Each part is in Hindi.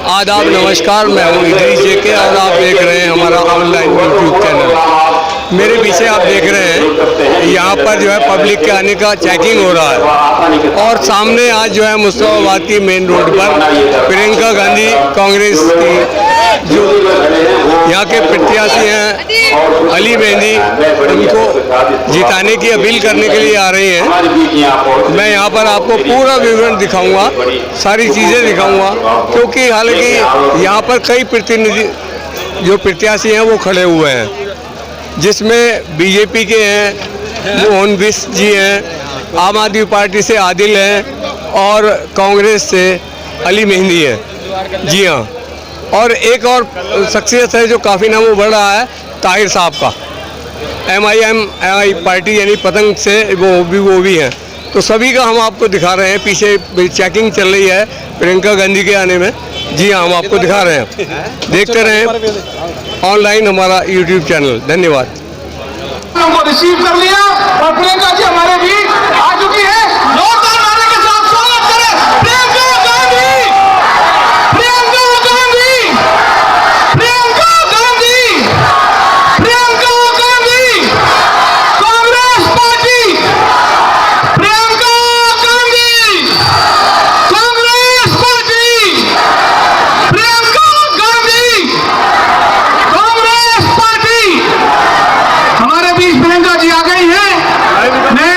आदाब, नमस्कार। मैं हूँ इदरीस जेके और आप देख रहे हैं हमारा ऑनलाइन यूट्यूब चैनल। मेरे पीछे आप देख रहे हैं यहाँ पर जो है पब्लिक के आने का चेकिंग हो रहा है और सामने आज जो है मुस्तफाबाद की मेन रोड पर प्रियंका गांधी कांग्रेस की जो यहाँ के प्रत्याशी हैं अली मेहंदी, उनको जिताने की अपील करने के लिए आ रही हैं। मैं यहाँ पर आपको पूरा विवरण दिखाऊंगा, सारी चीज़ें दिखाऊंगा, क्योंकि हालांकि यहाँ पर कई प्रतिनिधि जो प्रत्याशी हैं वो खड़े हुए हैं, जिसमें बीजेपी के हैं मोहन बिष्ट जी हैं, आम आदमी पार्टी से आदिल हैं और कांग्रेस से अली मेहंदी हैं। जी हाँ, और एक और शख्सियत है जो काफ़ी नाम बढ़ रहा है, ताहिर साहब का, MIM पार्टी यानी पतंग से वो भी हैं। तो सभी का हम आपको दिखा रहे हैं। पीछे चेकिंग चल रही है प्रियंका गांधी के आने में। जी हाँ, हम आपको दिखा रहे हैं, देखते रहें ऑनलाइन हमारा यूट्यूब चैनल। धन्यवाद। हमको रिसीव कर लिया और प्रियंका जी हमारे बीच आ चुकी है। जोरदार नारे के साथ स्वागत करें Priyanka Gandhi, Priyanka Gandhi, Priyanka Gandhi, Priyanka Gandhi, Congress party, Priyanka Gandhi, Congress party, Priyanka Gandhi, Congress party. हमारे बीच प्रियंका जी आ गई हैं। मैं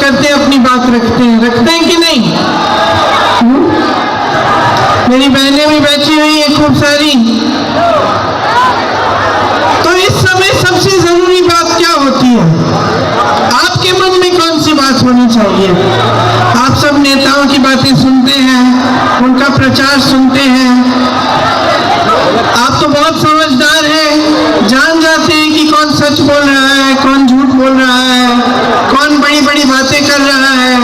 करते हैं, अपनी बात रखते हैं कि नहीं? मेरी बहनें भी बैठी हुई हैं खूब सारी। तो इस समय सबसे जरूरी बात क्या होती है? आपके मन में कौन सी बात होनी चाहिए? आप सब नेताओं की बातें सुनते हैं, उनका प्रचार सुनते हैं, आप तो बहुत समझदार हैं, जान जाते हैं कि कौन सच बोल रहा है, कौन झूठ बोल रहा है, कौन बड़ी बड़ी बातें कर रहा है,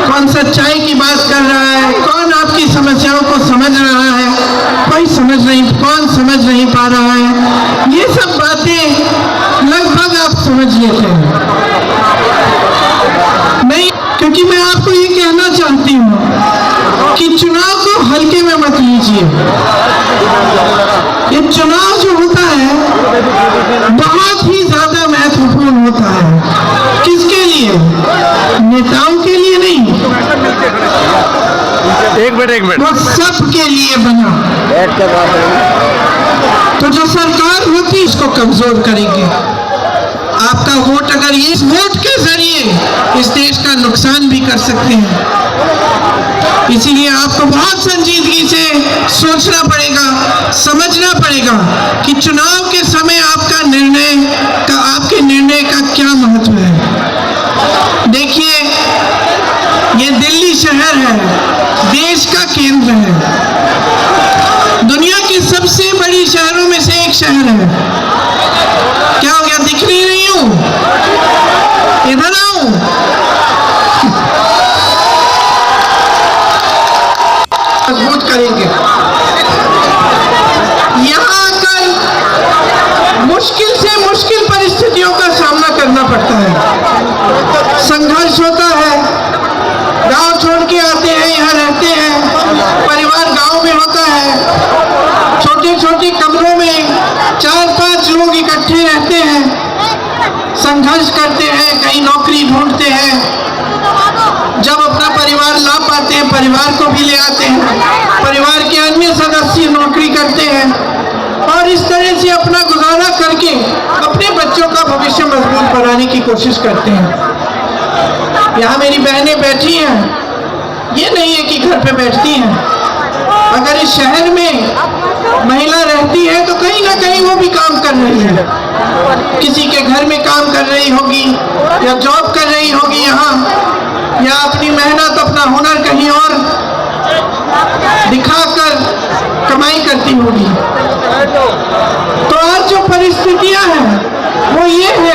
कौन सच्चाई की बात कर रहा है, कौन आपकी समस्याओं को समझ रहा है, कौन समझ नहीं पा रहा है। ये सब बातें लगभग आप समझ लेते हैं। नहीं, क्योंकि मैं आपको ये कहना चाहती हूँ कि चुनाव को हल्के में मत लीजिए। ये चुनाव जो होता है बहुत ही ज्यादा महत्वपूर्ण होता है। किसके लिए? नेताओं के लिए नहीं, एक मिनट वो सबके लिए बना। तो जो सरकार होती इसको कमजोर करेगी। आपका वोट, अगर ये वोट के जरिए इस देश का नुकसान भी कर सकते हैं। इसीलिए आपको बहुत संजीदगी से सोचना पड़ेगा, समझना पड़ेगा कि चुनाव के समय आपके निर्णय का क्या महत्व है। देखिए, ये दिल्ली शहर है, देश का केंद्र है, दुनिया के सबसे बड़ी शहरों में से एक शहर है। क्या हो गया, दिख नहीं रही हूं? इधर आओ। मजबूत करेंगे। यहां आकर मुश्किल से मुश्किल परिस्थितियों का सामना करना पड़ता है, संघर्ष होता है, गांव छोड़ के आते हैं, यहाँ रहते हैं, परिवार गांव में होता है, छोटे छोटे कमरों में 4-5 लोग इकट्ठे रहते हैं, संघर्ष करते हैं, कहीं नौकरी ढूंढते हैं, जब अपना परिवार ला पाते हैं परिवार को भी ले आते हैं, परिवार के अन्य सदस्य नौकरी करते हैं और इस तरह से अपना गुजारा करके अपने बच्चों का भविष्य मजबूत बनाने की कोशिश करते हैं। यहाँ मेरी बहनें बैठी हैं, ये नहीं है कि घर पे बैठती हैं। अगर इस शहर में महिला रहती है तो कहीं ना कहीं वो भी काम कर रही है, किसी के घर में काम कर रही होगी या जॉब कर रही होगी यहाँ, या अपनी मेहनत, अपना हुनर कहीं और दिखाकर कमाई करती होगी। तो आज जो परिस्थितियां हैं वो ये है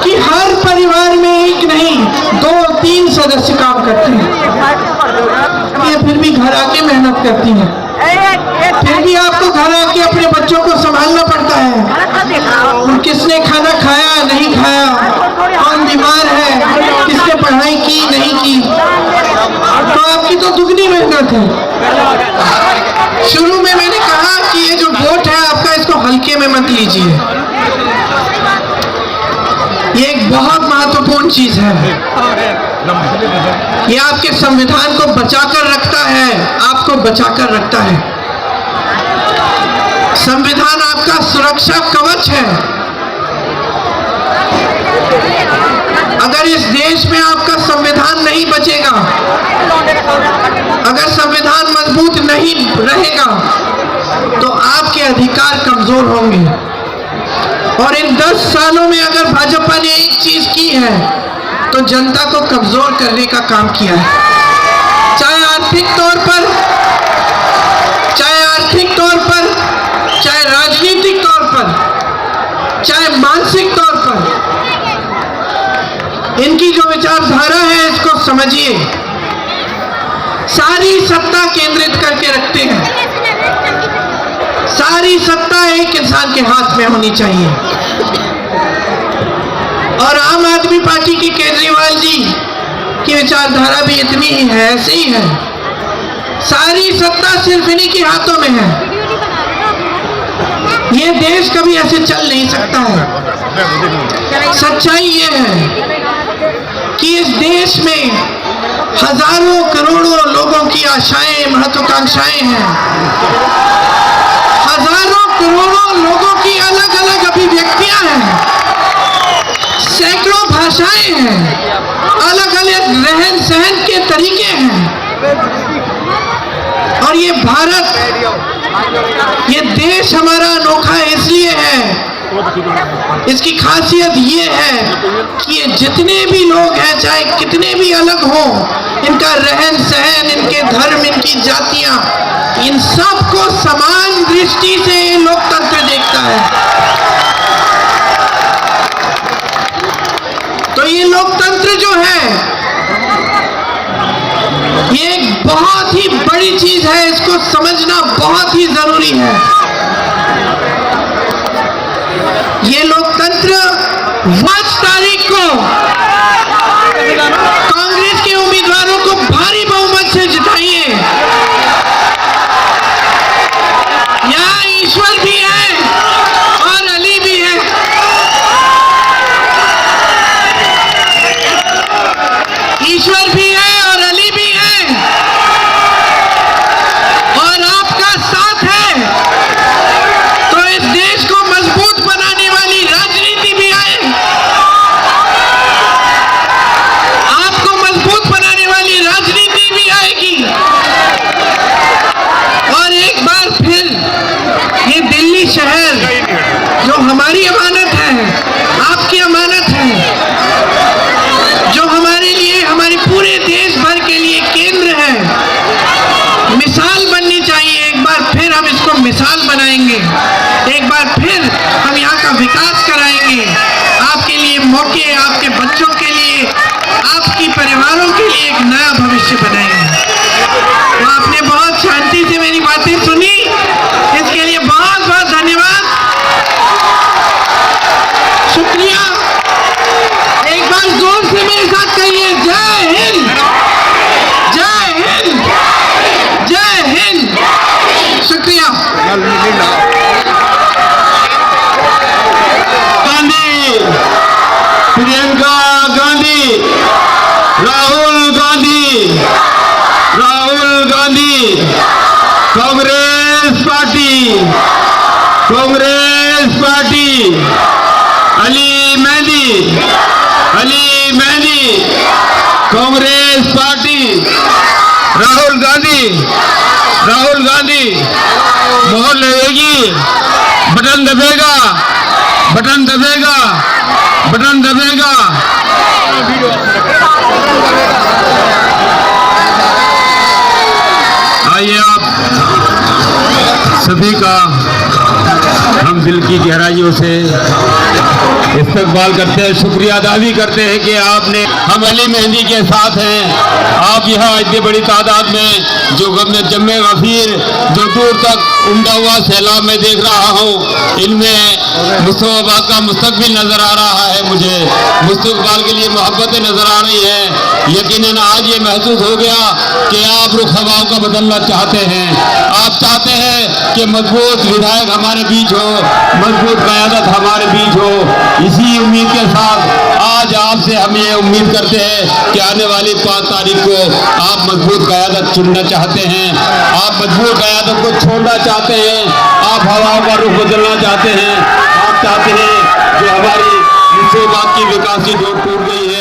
कि हर परिवार में एक नहीं 2-3 सदस्य काम करते हैं। ये फिर भी घर आके मेहनत करती हैं, फिर भी आपको घर आके अपने बच्चों को संभालना पड़ता है। किसने खाना खाया नहीं खाया, कौन बीमार है, किसने पढ़ाई की नहीं की, तो आपकी तो दुगनी मेहनत है। शुरू में मैंने कहा कि ये जो वोट है आपका, इसको हल्के में मत लीजिए। ये एक बहुत महत्वपूर्ण चीज है। ये आपके संविधान को बचाकर रखता है, आपको बचाकर रखता है। संविधान आपका सुरक्षा कवच है। अगर इस देश में आपका संविधान नहीं बचेगा, अगर संविधान मजबूत नहीं रहेगा, तो आपके अधिकार कमजोर होंगे। और इन 10 सालों में अगर भाजपा ने एक चीज की है तो जनता को कमजोर करने का काम किया है, चाहे आर्थिक तौर पर, चाहे राजनीतिक तौर पर, चाहे मानसिक तौर पर। इनकी जो विचारधारा है इसको समझिए। सारी सत्ता केंद्रित करके रखते हैं, सारी सत्ता एक इंसान के हाथ में होनी चाहिए। और आम आदमी पार्टी की केजरीवाल जी की विचारधारा भी इतनी ही है, ऐसे ही है। सारी सत्ता सिर्फ इन्हीं के हाथों में है। ये देश कभी ऐसे चल नहीं सकता है। सच्चाई ये है कि इस देश में हजारों करोड़ों लोगों की आशाएं, महत्वाकांक्षाएं हैं। हजारों करोड़ों लोगों की अलग अलग अभिव्यक्तियां हैं, सैकड़ों भाषाएं हैं, अलग अलग रहन सहन के तरीके हैं। और ये भारत, ये देश हमारा अनोखा इसलिए है, इसकी खासियत ये है कि ये जितने भी लोग हैं, चाहे कितने भी अलग हों, इनका रहन सहन, इनके धर्म, इनकी जातियां, इन सबको समान दृष्टि से ये लोकतंत्र देखता है। तो ये लोकतंत्र जो है, ये एक बहुत ही बड़ी चीज है, इसको समझना बहुत ही जरूरी है। ये लोकतंत्र 5 तारीख को कांग्रेस के उम्मीदवारों को भारी बहुमत से जिताइए। यहाँ ईश्वर भी है और अली भी है। ईश्वर भी है और अली भी है, और आपका साथ है तो इस देश को मजबूत बनाने वाली राजनीति भी है। आपको मजबूत बनाने वाली राजनीति भी आएगी। और एक बार फिर ये दिल्ली शहर जो हमारी अमानत है, आपकी अमानत है, जो हमारे लिए, हमारे पूरे देश भर के लिए केंद्र है, मिसाल बननी चाहिए। एक बार फिर हम इसको मिसाल बनाएंगे, एक बार फिर हम यहाँ का विकास कराएंगे। आपके लिए मौके, आपके बच्चों के लिए, आपकी परिवारों के लिए एक नया भविष्य बनाएंगे। तो आपने बहुत शांति से मेरी बातें सुनी, इसके लिए बहुत बहुत धन्यवाद, शुक्रिया। एक बार जोर से मेरे साथ कहिए, जय हिंद, जय हिंद, जय हिंद। शुक्रिया। Gandhi, Priyanka Gandhi, Rahul Gandhi, Rahul Gandhi, Congress party, Congress party, Ali mehndi, Ali mehndi, Congress party, Rahul Gandhi, Rahul Gandhi, मोहर लगेगी, बटन दबेगा, बटन दबेगा, बटन दबेगा। आइए आप सभी का हम दिल की गहराइयों से इस्तकबाल करते हैं, शुक्रिया अदा भी करते हैं कि आपने, हम अली मेहंदी के साथ हैं। आप यहाँ इतनी बड़ी तादाद में, जो अपने जम्मे गफीर, जो दूर तक उमड़ा हुआ सैलाब में देख रहा हूँ, इनमें मुस्तफा का मुस्तकबिल नजर आ रहा है। मुझे मुस्तकबाल के लिए मोहब्बतें नजर आ रही हैं। यकीनन आज ये महसूस हो गया कि आप रुख हवाओं का बदलना चाहते हैं। आप चाहते हैं कि मजबूत विधायक हमारे बीच हो, मजबूत क़यादत हमारे बीच हो। इसी उम्मीद के साथ आज आपसे हम ये उम्मीद करते हैं कि आने वाली 5 तारीख को आप मजबूत क़यादत चुनना चाहते हैं, आप मजबूत क़यादत को छोड़ना चाहते हैं, आप हवाओं का रुख बदलना चाहते हैं। आप चाहते हैं जो हमारी मुझसे बात की विकास की डोर टूट गई है,